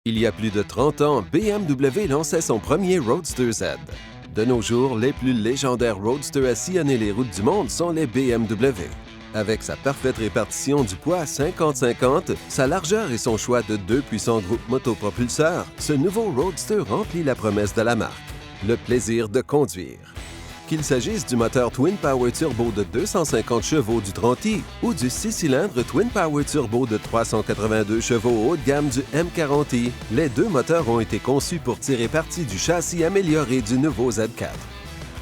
Il y a plus de 30 ans, BMW lançait son premier Roadster Z. De nos jours, les plus légendaires roadsters à sillonner les routes du monde sont les BMW. Avec sa parfaite répartition du poids 50-50, sa largeur et son choix de deux puissants groupes motopropulseurs, ce nouveau Roadster remplit la promesse de la marque, le plaisir de conduire. Qu'il s'agisse du moteur Twin Power Turbo de 250 chevaux du 30i ou du 6 cylindres Twin Power Turbo de 382 chevaux haut de gamme du M40i, les deux moteurs ont été conçus pour tirer parti du châssis amélioré du nouveau Z4.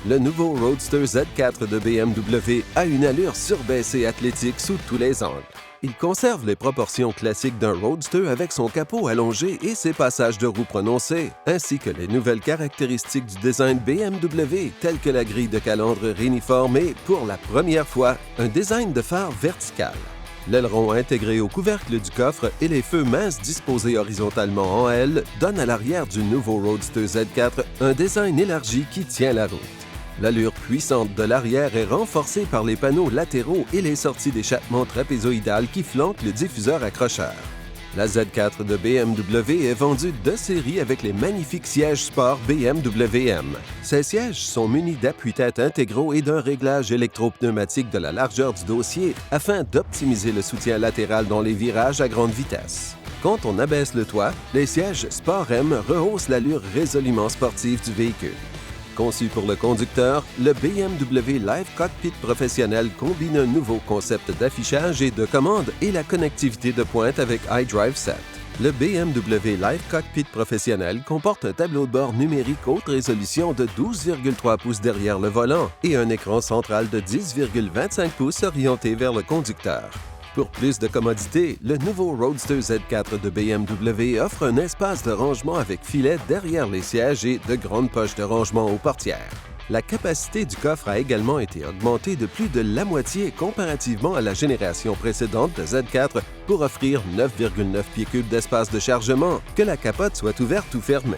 Le nouveau Roadster Z4 de BMW a une allure surbaissée athlétique sous tous les angles. Il conserve les proportions classiques d'un Roadster avec son capot allongé et ses passages de roues prononcés, ainsi que les nouvelles caractéristiques du design BMW, telles que la grille de calandre réuniforme et, pour la première fois, un design de phare vertical. L'aileron intégré au couvercle du coffre et les feux minces disposés horizontalement en L donnent à l'arrière du nouveau Roadster Z4 un design élargi qui tient la route. L'allure puissante de l'arrière est renforcée par les panneaux latéraux et les sorties d'échappement trapézoïdales qui flanquent le diffuseur accrocheur. La Z4 de BMW est vendue de série avec les magnifiques sièges sport BMW M. Ces sièges sont munis d'appuis-têtes intégraux et d'un réglage électropneumatique de la largeur du dossier afin d'optimiser le soutien latéral dans les virages à grande vitesse. Quand on abaisse le toit, les sièges Sport M rehaussent l'allure résolument sportive du véhicule. Conçu pour le conducteur, le BMW Live Cockpit professionnel combine un nouveau concept d'affichage et de commande et la connectivité de pointe avec iDrive 7. Le BMW Live Cockpit professionnel comporte un tableau de bord numérique haute résolution de 12,3 pouces derrière le volant et un écran central de 10,25 pouces orienté vers le conducteur. Pour plus de commodité, le nouveau Roadster Z4 de BMW offre un espace de rangement avec filet derrière les sièges et de grandes poches de rangement aux portières. La capacité du coffre a également été augmentée de plus de la moitié comparativement à la génération précédente de Z4 pour offrir 9,9 pieds cubes d'espace de chargement, que la capote soit ouverte ou fermée.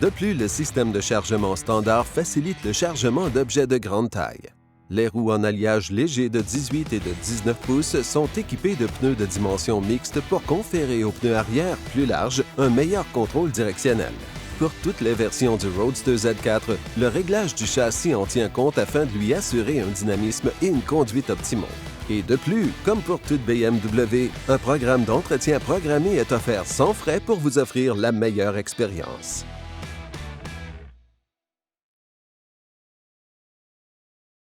De plus, le système de chargement standard facilite le chargement d'objets de grande taille. Les roues en alliage léger de 18 et de 19 pouces sont équipées de pneus de dimension mixte pour conférer aux pneus arrière plus larges un meilleur contrôle directionnel. Pour toutes les versions du Roadster Z4, le réglage du châssis en tient compte afin de lui assurer un dynamisme et une conduite optimaux. Et de plus, comme pour toute BMW, un programme d'entretien programmé est offert sans frais pour vous offrir la meilleure expérience.